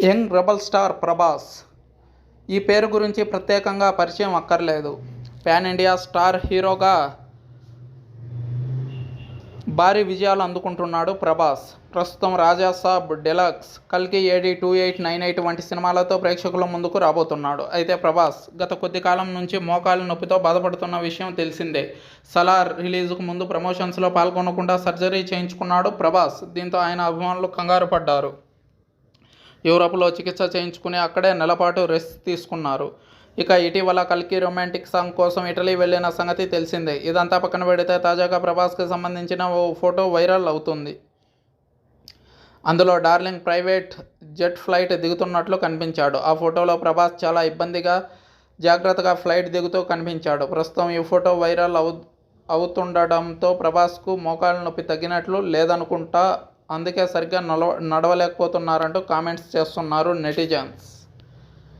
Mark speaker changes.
Speaker 1: Young rebel star Prabhas. ఈ పేరు గురించి ప్రత్యేకంగా పరిచయం అక్కర్లేదు. పాన్ ఇండియా స్టార్ హీరోగా భారీ విజయాలు అందుకుంటున్నాడు ప్రభాస్. ప్రస్తుతం రాజాసాబ్ డెలక్స్, కల్కి ఏడీ 2898 వంటి సినిమాలతో ప్రేక్షకుల ముందుకు రాబోతున్నాడు. అయితే ప్రభాస్ గత కొద్ది కాలం నుంచి మోకాలి నొప్పితో బాధపడుతున్న విషయం తెలిసిందే. సలార్ రిలీజుకు ముందు ప్రమోషన్స్లో పాల్గొనకుండా సర్జరీ చేయించుకున్నాడు ప్రభాస్. దీంతో ఆయన అభిమానులు కంగారు పడ్డారు. యూరప్లో చికిత్స చేయించుకుని అక్కడే నెలపాటు రెస్ట్ తీసుకున్నారు. ఇక ఇటీవల కల్కి రొమాంటిక్ సాంగ్ కోసం ఇటలీ వెళ్లిన సంగతి తెలిసిందే. ఇదంతా పక్కన పెడితే తాజాగా ప్రభాస్కి సంబంధించిన ఓ ఫోటో వైరల్ అవుతుంది. అందులో డార్లింగ్ ప్రైవేట్ జెట్ ఫ్లైట్ దిగుతున్నట్లు కనిపించాడు. ఆ ఫోటోలో ప్రభాస్ చాలా జాగ్రత్తగా ఫ్లైట్ దిగుతూ కనిపించాడు. ప్రస్తుతం ఈ ఫోటో వైరల్ అవుతుండడంతో ప్రభాస్కు మోకాలు నొప్పి తగ్గినట్లు లేదనుకుంటా, అందుకే సరిగ్గా నడవలేకపోతున్నారంటూ కామెంట్స్ చేస్తున్నారు నెటిజన్స్.